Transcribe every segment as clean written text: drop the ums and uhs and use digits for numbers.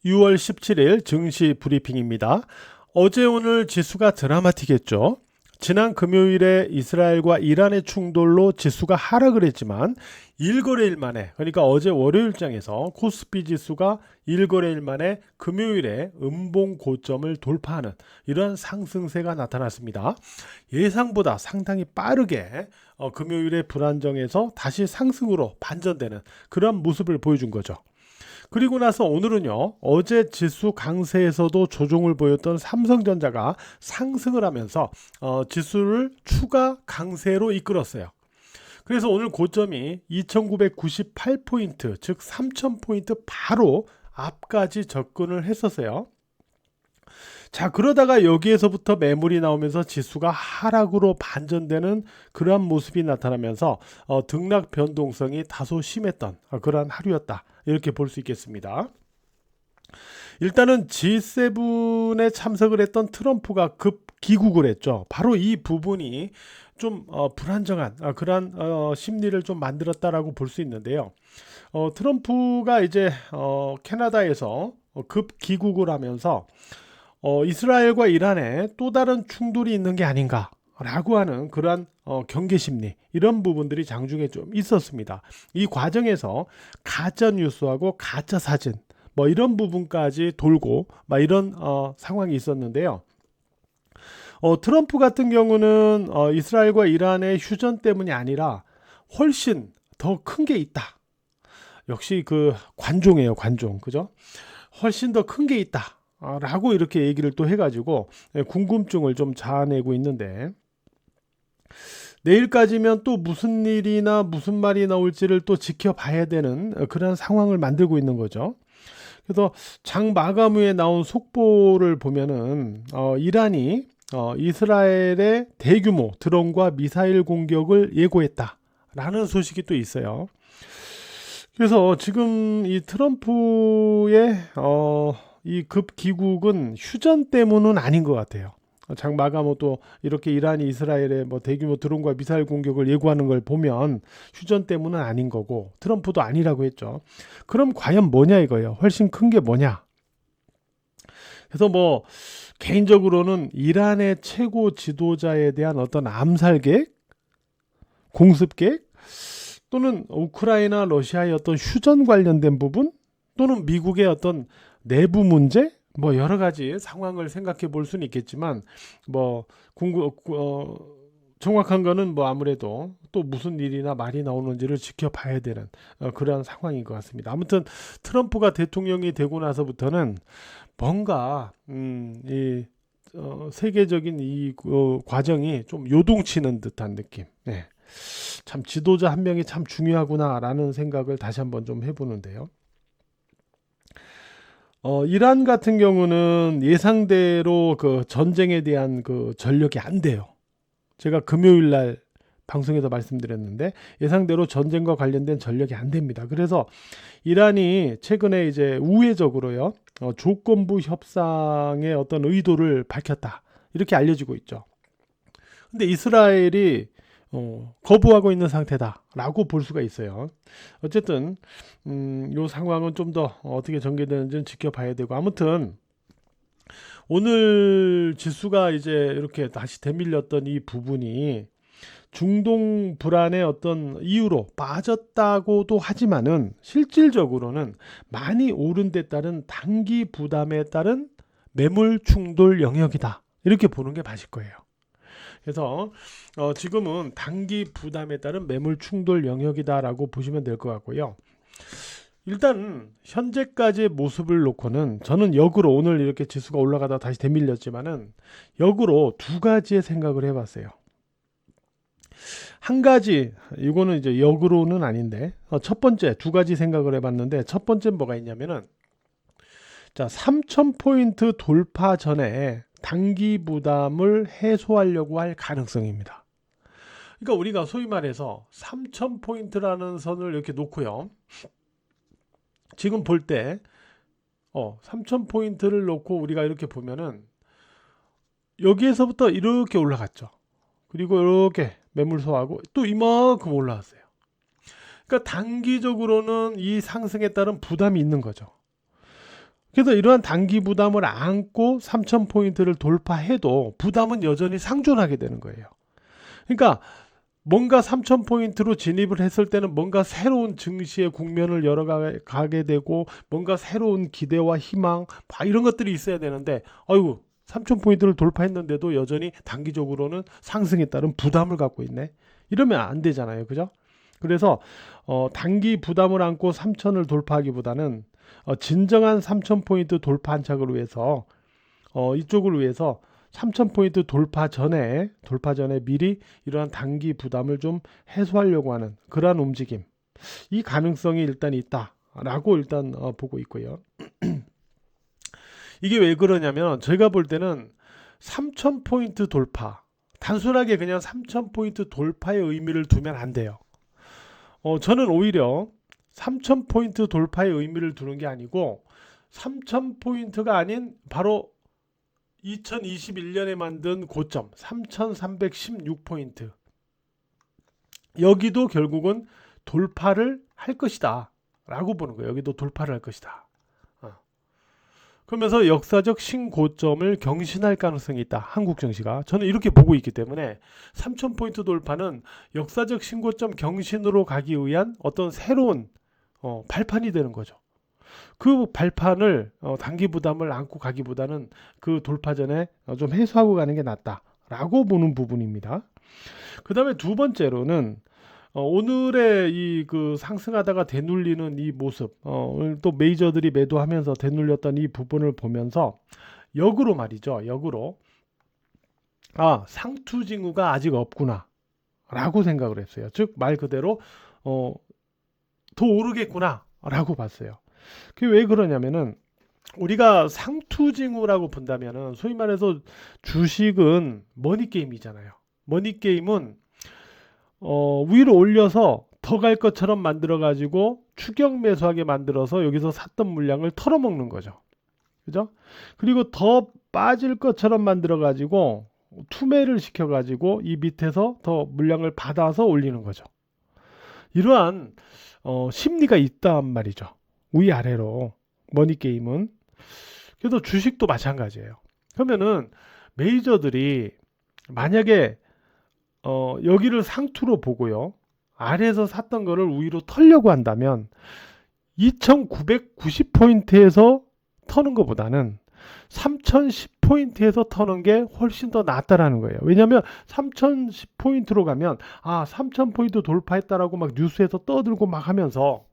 6월 17일 증시 브리핑입니다. 어제 오늘 지수가 드라마틱했죠. 지난 금요일에 이스라엘과 이란의 충돌로 지수가 하락을 했지만 일거래일 만에, 그러니까 어제 월요일장에서 코스피 지수가 일거래일 만에 금요일에 음봉 고점을 돌파하는 이런 상승세가 나타났습니다. 예상보다 상당히 빠르게 금요일에 불안정에서 다시 상승으로 반전되는 그런 모습을 보여준 거죠. 그리고 나서 오늘은요, 어제 지수 강세에서도 조정을 보였던 삼성전자가 상승을 하면서 지수를 추가 강세로 이끌었어요. 그래서 오늘 고점이 2998포인트, 즉 3000포인트 바로 앞까지 접근을 했었어요. 자, 그러다가 여기에서부터 매물이 나오면서 지수가 하락으로 반전되는 그러한 모습이 나타나면서 등락 변동성이 다소 심했던 그러한 하루였다, 이렇게 볼 수 있겠습니다. 일단은 G7에 참석을 했던 트럼프가 급 귀국을 했죠. 바로 이 부분이 좀 불안정한 그러한 심리를 좀 만들었다라고 볼 수 있는데요. 트럼프가 이제 캐나다에서 급 귀국을 하면서 이스라엘과 이란에 또 다른 충돌이 있는 게 아닌가 라고 하는 그러한 경계 심리, 이런 부분들이 장중에 좀 있었습니다. 이 과정에서 가짜 뉴스하고 가짜 사진 뭐 이런 부분까지 돌고 막 이런 상황이 있었는데요. 트럼프 같은 경우는 이스라엘과 이란의 휴전 때문이 아니라 훨씬 더 큰 게 있다. 역시 그 관종이에요, 관종. 그죠? 훨씬 더 큰 게 있다 라고 이렇게 얘기를 또 해가지고 궁금증을 좀 자아내고 있는데, 내일까지면 또 무슨 일이나 무슨 말이 나올지를 또 지켜봐야 되는 그런 상황을 만들고 있는 거죠. 그래서 장 마감 후에 나온 속보를 보면은 이란이 이스라엘의 대규모 드론과 미사일 공격을 예고했다라는 소식이 또 있어요. 그래서 지금 이 트럼프의 이 급 귀국은 휴전 때문은 아닌 것 같아요. 장 마감 후 또 이렇게 이란이 이스라엘의 뭐 대규모 드론과 미사일 공격을 예고하는 걸 보면 휴전 때문은 아닌 거고, 트럼프도 아니라고 했죠. 그럼 과연 뭐냐 이거예요. 훨씬 큰 게 뭐냐. 그래서 뭐 개인적으로는 이란의 최고 지도자에 대한 어떤 암살 계획, 공습 계획, 또는 우크라이나 러시아의 어떤 휴전 관련된 부분, 또는 미국의 어떤 내부 문제, 뭐 여러 가지 상황을 생각해 볼 수는 있겠지만, 뭐 정확한 거는 뭐 아무래도 또 무슨 일이나 말이 나오는지를 지켜봐야 되는 그런 상황인 것 같습니다. 아무튼 트럼프가 대통령이 되고 나서부터는 뭔가 이 세계적인 이 과정이 좀 요동치는 듯한 느낌. 네. 참 지도자 한 명이 참 중요하구나라는 생각을 다시 한번 좀 해보는데요. 이란 같은 경우는 예상대로 그 전쟁에 대한 그 전력이 안 돼요. 제가 금요일 날 방송에서 말씀드렸는데 예상대로 전쟁과 관련된 전력이 안 됩니다. 그래서 이란이 최근에 이제 우회적으로요, 조건부 협상의 어떤 의도를 밝혔다, 이렇게 알려지고 있죠. 근데 이스라엘이 거부하고 있는 상태다라고 볼 수가 있어요. 어쨌든 이 상황은 좀 더 어떻게 전개되는지는 지켜봐야 되고, 아무튼 오늘 지수가 이제 이렇게 다시 되밀렸던 이 부분이 중동 불안의 어떤 이유로 빠졌다고도 하지만은 실질적으로는 많이 오른 데 따른 단기 부담에 따른 매물 충돌 영역이다, 이렇게 보는 게 맞을 거예요. 그래서 지금은 단기 부담에 따른 매물 충돌 영역이다라고 보시면 될 것 같고요. 일단 현재까지의 모습을 놓고는 저는 역으로 오늘 이렇게 지수가 올라가다 다시 되밀렸지만은 역으로 두 가지의 생각을 해봤어요. 한 가지, 이거는 이제 역으로는 아닌데 첫 번째 두 가지 생각을 해봤는데, 첫 번째는 뭐가 있냐면은, 자, 3000포인트 돌파 전에 단기 부담을 해소하려고 할 가능성입니다. 그러니까 우리가 소위 말해서 3000포인트라는 선을 이렇게 놓고요, 지금 볼 때 3000포인트를 놓고 우리가 이렇게 보면은 여기에서부터 이렇게 올라갔죠. 그리고 이렇게 매물소하고 또 이만큼 올라왔어요. 그러니까 단기적으로는 이 상승에 따른 부담이 있는 거죠. 그래서 이러한 단기 부담을 안고 3,000포인트를 돌파해도 부담은 여전히 상존하게 되는 거예요. 그러니까 뭔가 3,000포인트로 진입을 했을 때는 뭔가 새로운 증시의 국면을 열어가게 되고 뭔가 새로운 기대와 희망 이런 것들이 있어야 되는데 아이고 3,000포인트를 돌파했는데도 여전히 단기적으로는 상승에 따른 부담을 갖고 있네. 이러면 안 되잖아요. 그죠? 그래서 단기 부담을 안고 3,000을 돌파하기보다는 진정한 3,000포인트 돌파 안착을 위해서 이쪽을 위해서 3,000포인트 돌파 전에 미리 이러한 단기 부담을 좀 해소하려고 하는 그러한 움직임, 이 가능성이 일단 있다라고 일단 보고 있고요. 이게 왜 그러냐면 제가 볼 때는 3,000포인트 돌파, 단순하게 그냥 3,000포인트 돌파의 의미를 두면 안 돼요. 저는 오히려 3,000포인트 돌파의 의미를 두는 게 아니고 3,000포인트가 아닌 바로 2021년에 만든 고점 3,316포인트, 여기도 결국은 돌파를 할 것이다 라고 보는 거예요. 여기도 돌파를 할 것이다. 그러면서 역사적 신고점을 경신할 가능성이 있다. 한국 증시가. 저는 이렇게 보고 있기 때문에 3,000포인트 돌파는 역사적 신고점 경신으로 가기 위한 어떤 새로운 발판이 되는 거죠. 그 발판을 단기 부담을 안고 가기보다는 그 돌파 전에 좀 해소하고 가는 게 낫다라고 보는 부분입니다. 그 다음에 두 번째로는 오늘의 이 그 상승하다가 되눌리는 이 모습, 오늘 또 메이저들이 매도하면서 되눌렸던 이 부분을 보면서 역으로 말이죠. 역으로 상투 징후가 아직 없구나 라고 생각을 했어요. 즉 말 그대로 더 오르겠구나 라고 봤어요. 그게 왜 그러냐면은 우리가 상투 징후라고 본다면은 소위 말해서 주식은 머니게임이잖아요. 머니게임은 위로 올려서 더 갈 것처럼 만들어 가지고 추격 매수하게 만들어서 여기서 샀던 물량을 털어먹는 거죠. 그죠? 그리고 더 빠질 것처럼 만들어 가지고 투매를 시켜 가지고 이 밑에서 더 물량을 받아서 올리는 거죠. 이러한 심리가 있단 말이죠. 위아래로 머니게임은. 그래서 주식도 마찬가지예요. 그러면은 메이저들이 만약에 여기를 상투로 보고요, 아래에서 샀던 거를 위로 털려고 한다면 2,990포인트에서 터는 것보다는 3,010포인트에서 터는 게 훨씬 더 낫다라는 거예요. 왜냐하면 3,010포인트로 가면 3,000포인트 돌파했다라고 막 뉴스에서 떠들고 막 하면서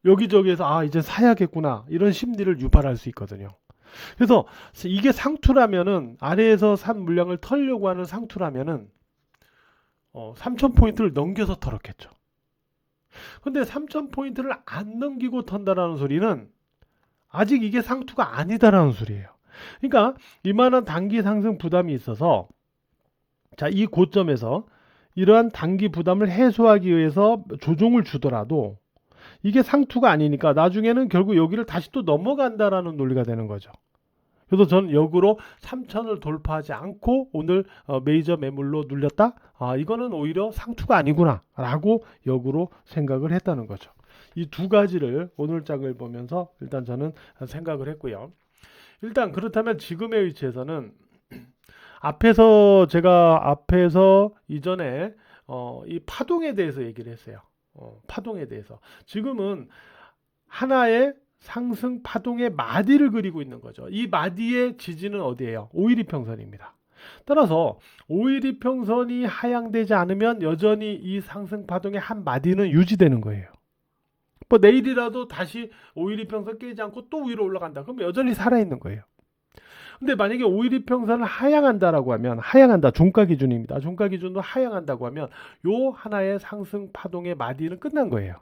여기저기에서 이제 사야겠구나 이런 심리를 유발할 수 있거든요. 그래서 이게 상투라면은, 아래에서 산 물량을 털려고 하는 상투라면은 3,000포인트를 넘겨서 털었겠죠. 근데 3,000포인트를 안 넘기고 턴다라는 소리는 아직 이게 상투가 아니다라는 소리예요. 그러니까 이만한 단기 상승 부담이 있어서, 자, 이 고점에서 이러한 단기 부담을 해소하기 위해서 조종을 주더라도 이게 상투가 아니니까 나중에는 결국 여기를 다시 또 넘어간다라는 논리가 되는 거죠. 그래서 저는 역으로 3,000을 돌파하지 않고 오늘 메이저 매물로 눌렸다? 이거는 오히려 상투가 아니구나 라고 역으로 생각을 했다는 거죠. 이 두 가지를 오늘 장을 보면서 일단 저는 생각을 했고요. 일단 그렇다면 지금의 위치에서는 제가 앞에서 이전에 이 파동에 대해서 얘기를 했어요. 파동에 대해서. 지금은 하나의 상승 파동의 마디를 그리고 있는 거죠. 이 마디의 지지는 어디예요? 5일 이평선입니다. 따라서 5일 이평선이 하향되지 않으면 여전히 이 상승 파동의 한 마디는 유지되는 거예요. 뭐 내일이라도 다시 5일 이평선 깨지 않고 또 위로 올라간다. 그럼 여전히 살아있는 거예요. 근데 만약에 5일 이평선을 하향한다라고 하면, 하향한다, 종가 기준입니다. 종가 기준도 하향한다고 하면 요 하나의 상승 파동의 마디는 끝난 거예요.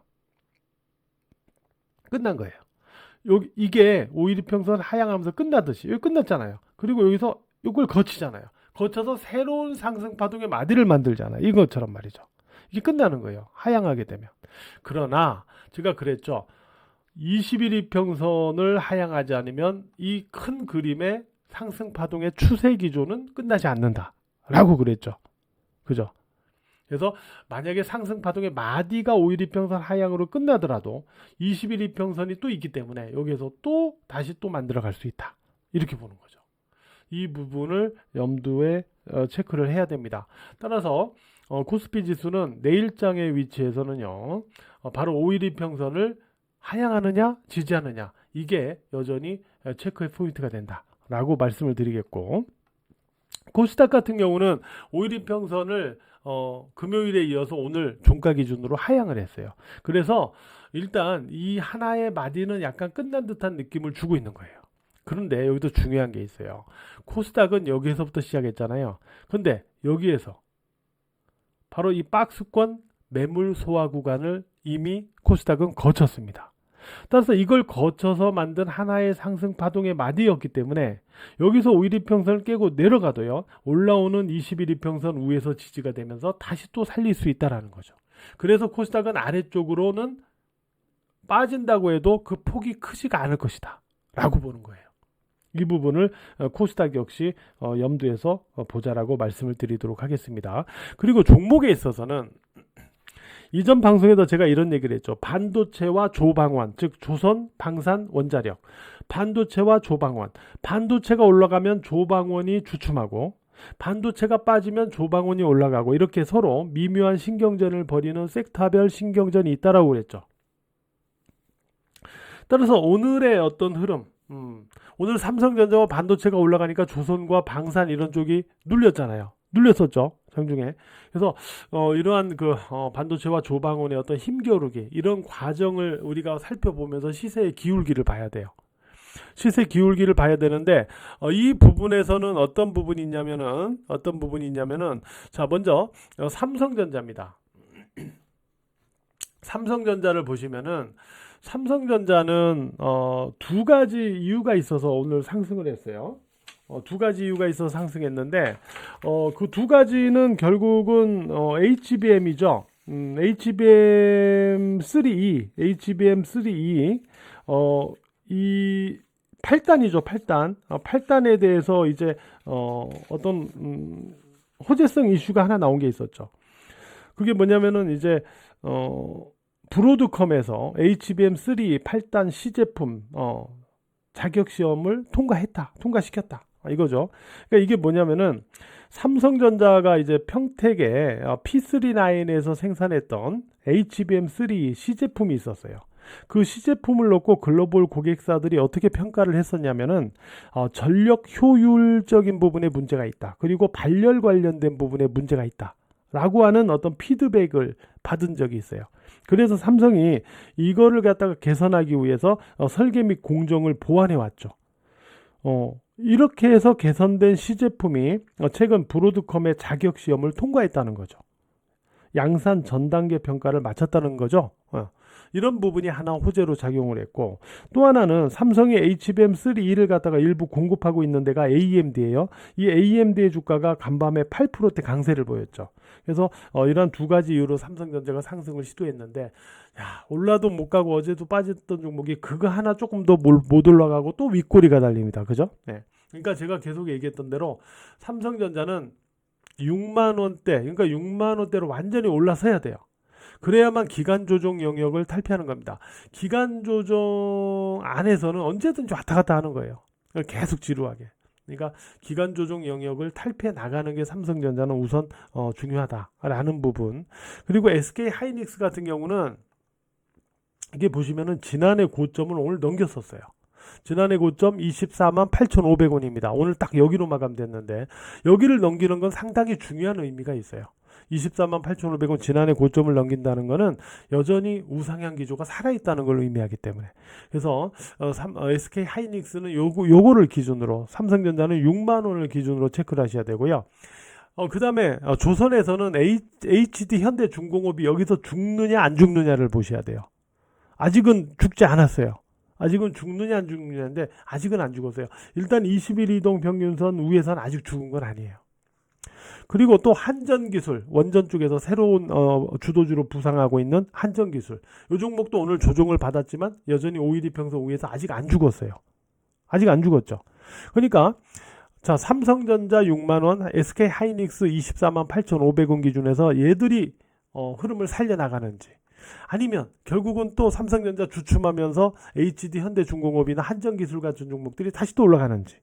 끝난 거예요. 이게 5일 이평선 하향하면서 끝나듯이 여기 끝났잖아요. 그리고 여기서 이걸 거치잖아요. 거쳐서 새로운 상승 파동의 마디를 만들잖아요. 이것처럼 말이죠. 이게 끝나는 거예요. 하향하게 되면. 그러나 제가 그랬죠. 21이평선을 하향하지 않으면 이 큰 그림의 상승 파동의 추세 기조는 끝나지 않는다 라고 그랬죠. 그죠? 그래서 만약에 상승 파동의 마디가 5일 이평선 하향으로 끝나더라도 20일 이평선이 또 있기 때문에 여기에서 또 다시 또 만들어 갈 수 있다. 이렇게 보는 거죠. 이 부분을 염두에 체크를 해야 됩니다. 따라서 코스피 지수는 내일장의 위치에서는요, 바로 5일 이평선을 하향하느냐 지지하느냐, 이게 여전히 체크의 포인트가 된다라고 말씀을 드리겠고, 코스닥 같은 경우는 5일 이평선을 금요일에 이어서 오늘 종가 기준으로 하향을 했어요. 그래서 일단 이 하나의 마디는 약간 끝난 듯한 느낌을 주고 있는 거예요. 그런데 여기도 중요한 게 있어요. 코스닥은 여기에서부터 시작했잖아요. 근데 여기에서 바로 이 박스권 매물 소화 구간을 이미 코스닥은 거쳤습니다. 따라서 이걸 거쳐서 만든 하나의 상승 파동의 마디였기 때문에 여기서 5일 이평선을 깨고 내려가도요, 올라오는 20일 이평선 위에서 지지가 되면서 다시 또 살릴 수 있다라는 거죠. 그래서 코스닥은 아래쪽으로는 빠진다고 해도 그 폭이 크지가 않을 것이다 라고 보는 거예요. 이 부분을 코스닥 역시 염두에서 보자라고 말씀을 드리도록 하겠습니다. 그리고 종목에 있어서는 이전 방송에도 제가 이런 얘기를 했죠. 반도체와 조방환, 즉 조선, 방산, 원자력. 반도체와 조방환. 반도체가 올라가면 조방원이 주춤하고, 반도체가 빠지면 조방원이 올라가고, 이렇게 서로 미묘한 신경전을 벌이는 섹터별 신경전이 있다라고 그랬죠. 따라서 오늘의 어떤 흐름, 오늘 삼성전자와 반도체가 올라가니까 조선과 방산 이런 쪽이 눌렸잖아요. 눌렸었죠, 장중에. 그래서 이러한 반도체와 조방원의 어떤 힘겨루기, 이런 과정을 우리가 살펴보면서 시세의 기울기를 봐야 돼요. 시세 기울기를 봐야 되는데, 이 부분에서는 어떤 부분이 있냐면은 자, 먼저 삼성전자입니다. 삼성전자를 보시면은, 삼성전자는 두 가지 이유가 있어서 오늘 상승을 했어요. 두 가지 이유가 있어서 상승했는데, 그 두 가지는 결국은 HBM이죠. HBM3E, 이 8단이죠, 8단. 8단에 대해서 이제 어떤 호재성 이슈가 하나 나온 게 있었죠. 그게 뭐냐면은 이제 브로드컴에서 HBM3 8단 시제품 자격 시험을 통과시켰다. 이거죠. 그러니까 이게 뭐냐면은 삼성전자가 이제 평택에 P39에서 생산했던 HBM3 시제품이 있었어요. 그 시제품을 놓고 글로벌 고객사들이 어떻게 평가를 했었냐면은 전력 효율적인 부분에 문제가 있다. 그리고 발열 관련된 부분에 문제가 있다. 라고 하는 어떤 피드백을 받은 적이 있어요. 그래서 삼성이 이거를 갖다가 개선하기 위해서 설계 및 공정을 보완해 왔죠. 이렇게 해서 개선된 시제품이 최근 브로드컴의 자격 시험을 통과했다는 거죠. 양산 전 단계 평가를 마쳤다는 거죠. 이런 부분이 하나 호재로 작용을 했고, 또 하나는 삼성이 HBM3E를 갖다가 일부 공급하고 있는 데가 AMD예요. 이 AMD의 주가가 간밤에 8%대 강세를 보였죠. 그래서 이런 두 가지 이유로 삼성전자가 상승을 시도했는데, 올라도 못 가고 어제도 빠졌던 종목이 그거 하나 조금 더 못 올라가고 또 윗꼬리가 달립니다. 그죠? 네. 그러니까 제가 계속 얘기했던 대로 삼성전자는 6만 원대, 그러니까 6만 원대로 완전히 올라서야 돼요. 그래야만 기간 조정 영역을 탈피하는 겁니다. 기간 조정 안에서는 언제든지 왔다 갔다 하는 거예요. 계속 지루하게. 그러니까 기간 조정 영역을 탈피해 나가는 게 삼성전자는 우선 중요하다라는 부분. 그리고 SK 하이닉스 같은 경우는 이게 보시면은 지난해 고점을 오늘 넘겼었어요. 지난해 고점 24만 8,500원입니다. 오늘 딱 여기로 마감됐는데, 여기를 넘기는 건 상당히 중요한 의미가 있어요. 24만 8,500원 지난해 고점을 넘긴다는 것은 여전히 우상향 기조가 살아있다는 걸 의미하기 때문에. 그래서 SK 하이닉스는 요거를 기준으로, 삼성전자는 6만 원을 기준으로 체크를 하셔야 되고요. 그 다음에 조선에서는 HD 현대중공업이 여기서 죽느냐 안 죽느냐를 보셔야 돼요. 아직은 죽지 않았어요. 아직은 죽느냐 안 죽느냐인데 아직은 안 죽었어요. 일단 21 이동 평균선 위에서는 아직 죽은 건 아니에요. 그리고 또 한전기술, 원전 쪽에서 새로운 주도주로 부상하고 있는 한전기술, 이 종목도 오늘 조정을 받았지만 여전히 5일 이평선 위에서 아직 안 죽었어요. 아직 안 죽었죠. 그러니까 자, 삼성전자 6만 원, SK 하이닉스 24만 8,500원 기준에서 얘들이 흐름을 살려나가는지, 아니면 결국은 또 삼성전자 주춤하면서 HD 현대중공업이나 한전기술 같은 종목들이 다시 또 올라가는지,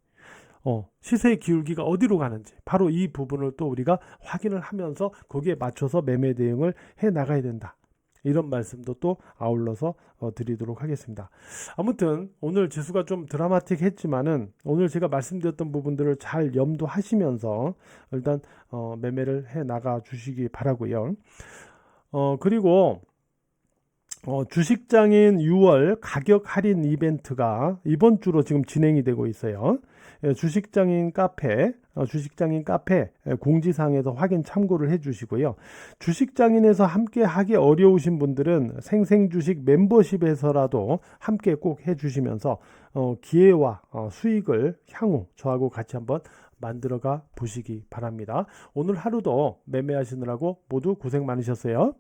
시세의 기울기가 어디로 가는지, 바로 이 부분을 또 우리가 확인을 하면서 거기에 맞춰서 매매 대응을 해 나가야 된다. 이런 말씀도 또 아울러서 드리도록 하겠습니다. 아무튼 오늘 지수가 좀 드라마틱했지만은 오늘 제가 말씀드렸던 부분들을 잘 염두하시면서 일단 매매를 해 나가 주시기 바라고요. 그리고 주식장인 6월 가격 할인 이벤트가 이번 주로 지금 진행이 되고 있어요. 주식장인 카페 공지사항에서 확인 참고를 해주시고요. 주식장인에서 함께 하기 어려우신 분들은 생생주식 멤버십에서라도 함께 꼭 해주시면서 기회와 수익을 향후 저하고 같이 한번 만들어가 보시기 바랍니다. 오늘 하루도 매매하시느라고 모두 고생 많으셨어요.